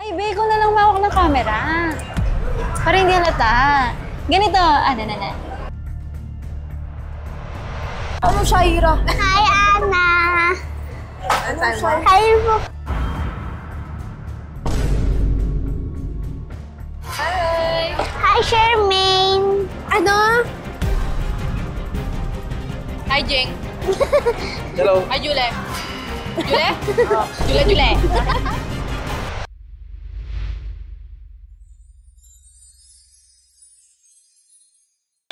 Ay, be, ko na lang mawak ng camera. Para hindi halata. Ganito, na. Ano siya, Ira? Hi, Ana! Hi po! Hi, Charmaine! Ano? Hi, Jing. Hello. Hi, Jule. Jule? Jule.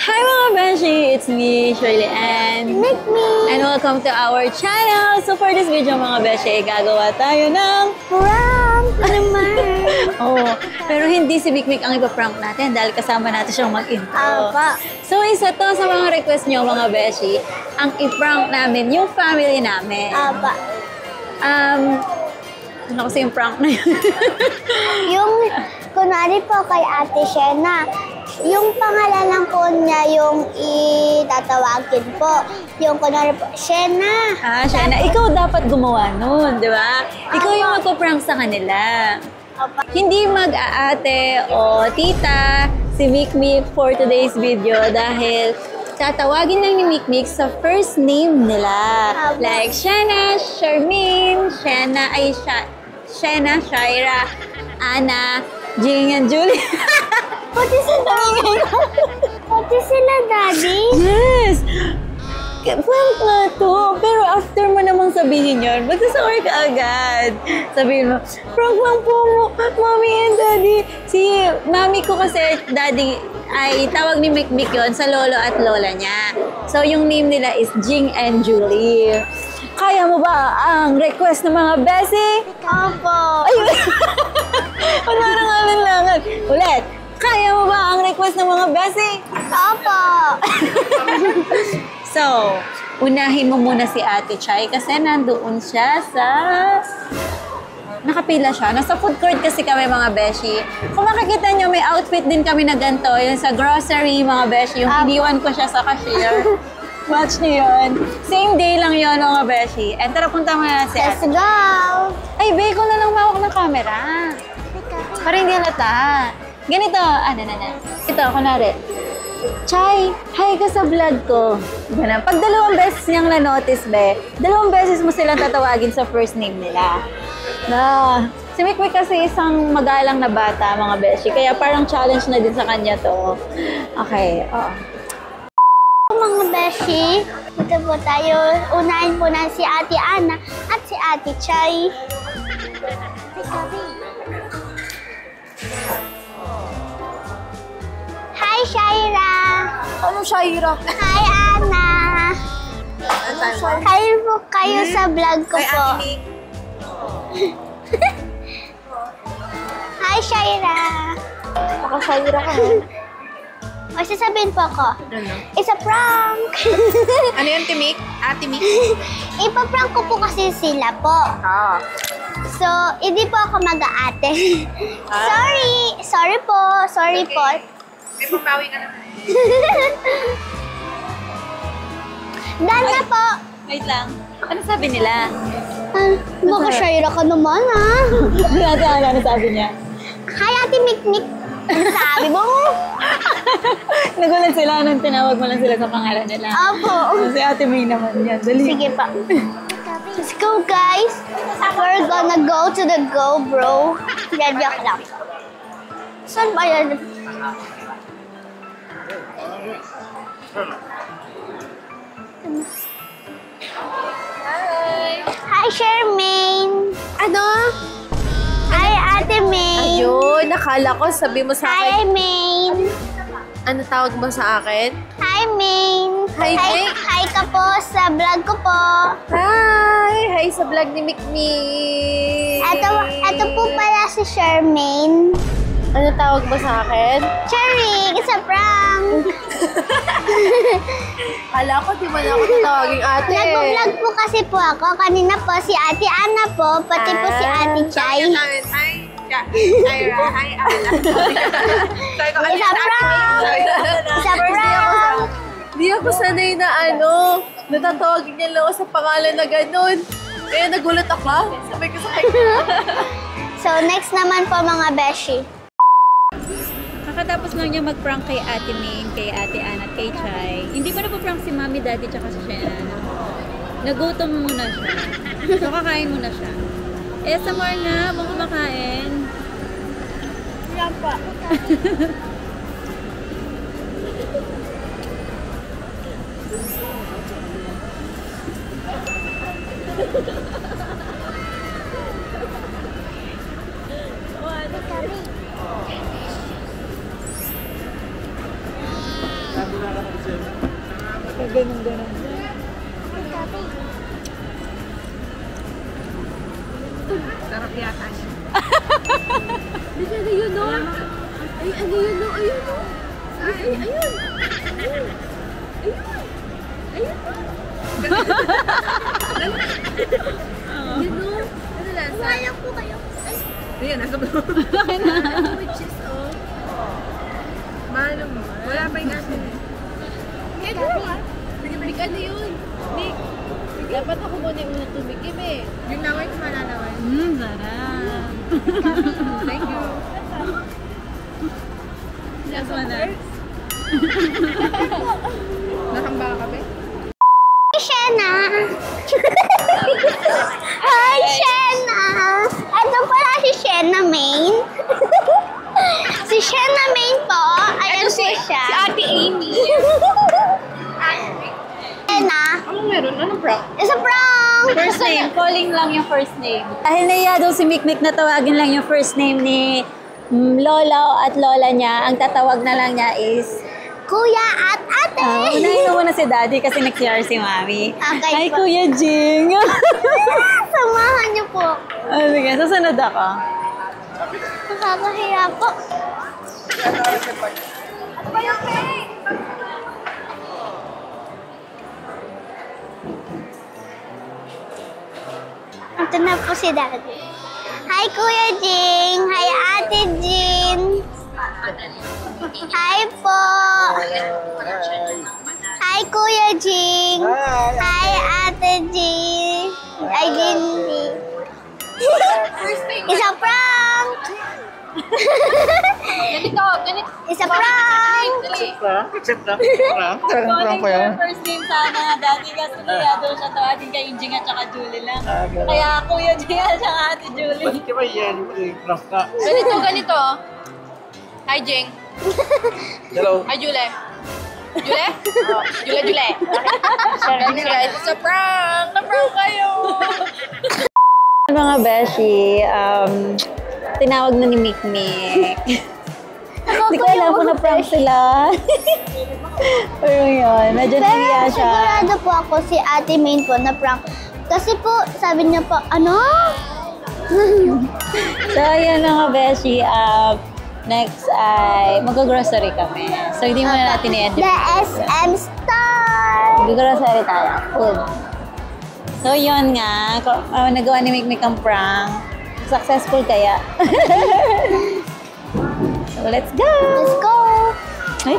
Hi mga beshi! It's me, Shirley Ann. Meet me! And welcome to our channel! So for this video mga beshi, gagawa tayo ng Prank! Ano man? oh, pero hindi si Mikmik ang ipaprank natin dahil kasama natin siyang mag-intro. Apa. So isa to sa mga request nyo mga beshi, ang iprank namin yung family namin. Apa. Ano kasi yung prank na yun? Yung, kunwari po kay Ate Shena, yung pangalan lang po niya yung itatawagin po. Yung kunwari po, Shena. Shena, ikaw dapat gumawa nun, di ba? Ikaw yung magpa-prank sa kanila. Hindi mag-aate o tita si Mikmik for today's video dahil tatawagin lang ni Mikmik sa first name nila. Like Shena, Charmaine, Shena, Shaira, Ana, Jing, and Julie. Pati sila, Daddy? Yes! Prank na to. Pero after mo namang sabihin yun, magsasawer ka agad. Sabihin mo, prank lang po mo, Mommy and Daddy. Si Mami ko kasi, Daddy, ay tawag ni Mikmik yun sa lolo at lola niya. So, yung name nila is Jing and Julie. Kaya mo ba ang request ng mga besi? Opo. Ayun! Wala nang alinlangan. Ulit. Kaya mo ba ang request ng mga besi? Opo. So, unahin mo muna si Ate Chay kasi nandoon siya sa... Nakapila siya. Nasa food court kasi kami mga beshi. Kung makikita nyo, may outfit din kami na ganito. Yung sa grocery mga beshi. Yung iniwan ko siya sa cashier. Watch nyo yun. Same day lang yun mga beshi. And tara, punta mo na si Let's Ate. go! Ay, be, ko na lang mawak ng camera. Para hindi halata. Ganito, na. Ito, kunwari. Chay, hi ka sa vlog ko. Ganun. Pag dalawang beses niyang na-notice, be, dalawang beses mo silang tatawagin sa first name nila. Si Mikmik kasi isang magalang na bata, mga beshi. Kaya parang challenge na din sa kanya to. Okay, oo. Mga beshi, dito po tayo. Unahin po na si Ate Ana at si Ate Chay. Hi, Shaira! Ano siya, Ira? Hi, Ana! Kayo po kayo sa vlog ko po. Hi, Shaira! Naka-Shaira ka, ha? O, sasabihin po ako. Ano? It's a prank! Ano yun, Timik? Ate Mik? Ipaprank ko po kasi sila po. So, hindi po ako mag-aate. Sorry po. Sorry po. May papawi ka naman. Done na po. Wait lang. Ano sabi nila? Baka Shaira ka naman, ha? Ano sabi niya? Hi, Ate Mikmik. Ano sabi mo? Nagulat sila nung tinawag mo lang sila sa pangalan nila. Opo. Si Ate May naman yan. Dali. Sige pa. Let's go, guys. We're gonna go to the go, bro. Joke lang. Saan ba yan? Hi, Charmaine. Ano? Hi, Ate May. Ayun, nakala ko sabi mo sa Hi, akin. Maine. Ano tawag mo sa akin? Hi, Maine. Hi, Maine. Hi ka po sa vlog ko po. Hi! Hi sa vlog ni Mikmik. Ito po pala si Charmaine. Ano tawag mo sa akin? Charing, it's a prank. Kala ko, di mo na ako tatawaging ate. Nag-vlog po kasi po ako. Kanina po si Ate Ana po, pati po si Ate Chay. Hi, Shaira. Hi, Ana. It's a prank. It's a prank. Di ako sanay na natatawagin niya lang ako sa pangalan na ganun. Kaya nagulat ako. Sabi ko sa kanya. So, next naman po mga beshi. Kakatapos lang niya mag-prank kay Ate Ming, kay Ate Ann at kay Chay. Hindi pa na-prank si Mami, Daddy, tsaka si Shena. Nagutom muna siya. So, kakain muna siya. Eh, Samar na, habang kumakain. Yan po. Ganun. Sarap yata niya. Ano yun, no? Ay, ano yun, no? Ayun, no? Ayun. Ayun, no? Ano lasa? Wala po kayo. Ayan, nasa bro. With cheese, oh. Mahal mo. Wala pa yung asin eh. Yan, no? Nick, ano yun? Nick, dapat ako muna yung unang tumikim eh. Yung laway ko malalaway. Sarap. Thank you. Last one na. Nakamba ka ba? Hi, Shena! Hi, Shena! Ito pala si Shena Main. Si Shena Main po. Ayan po siya. Si Ate Amy. Shena. Anong meron? Anong prank? It's a prank! First name, calling lang yung first name. Dahil naiya daw si Mikmik na tawagin lang yung first name ni Lola at Lola niya, ang tatawag na lang niya is Kuya at Ate! unahin mo muna si Daddy kasi nag-CR si Mami. Okay Hi, po. Kuya Jing! Samahan niyo po. Sige, susunod ako. Nakakahiya po. Ito na po si Daddy. Hi, Kuya Jing! Hi, Ate Jing! Hi po! Hi, Kuya Jing! Hi, Ate Jing! Ay, Jindy! Isa prank! Ganito. Isa prank! Accept na. Prank pa yan. First name sana, Daddy kasi naiya daw siya tawagin kay Jing at saka Julie lang. Ganun. Kaya Kuya Jing at saka Ate Julie. Ba't ka ba yan? Prank ka. Ganito. Hi, Jeng. Hello. Hi, Jule. Jule? Jule. Ganito guys, it's a prank. Na-prank kayo. Mga beshi, tinawag na ni Mikmik. Hindi ko alam kung na-prank sila. Pero yun, medyo nahiya Pero siya. sigurado po ako si Ate Main po na prank. Kasi po, sabi niya po, ano? So, ayan mga beshi, next ay mag-grocery kami. So, hindi muna natin i-edit. The SM Star! Mag-grocery tayo. Food. So, yun nga. Nagawa ni Mikmik ang prank. Successful kaya. So, let's go! Let's go! Ay!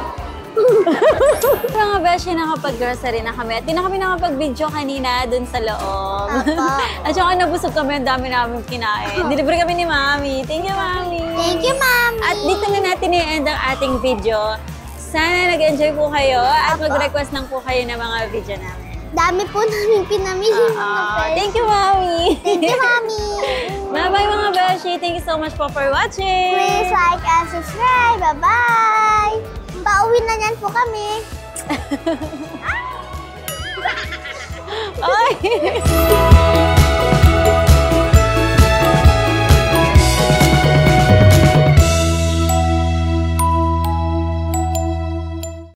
Mga beshi, nakapag-grocery na kami. At di na kami nakapag-video kanina dun sa loob. Apa. At saka nabusog kami, ang dami namin kinain. Deliver kami ni Mami. Thank you, Mami! Thank you, Mami! At dito na natin i-end ang ating video. Sana nag-enjoy po kayo at mag-request lang po kayo ng mga video namin. Dami po namin pinamili mga friends. Thank you, Mami! Thank you, Mami! Bye-bye, mga beshi! Thank you so much po for watching! Please like and subscribe. Bye-bye! Pauwi na yan po kami. Ay!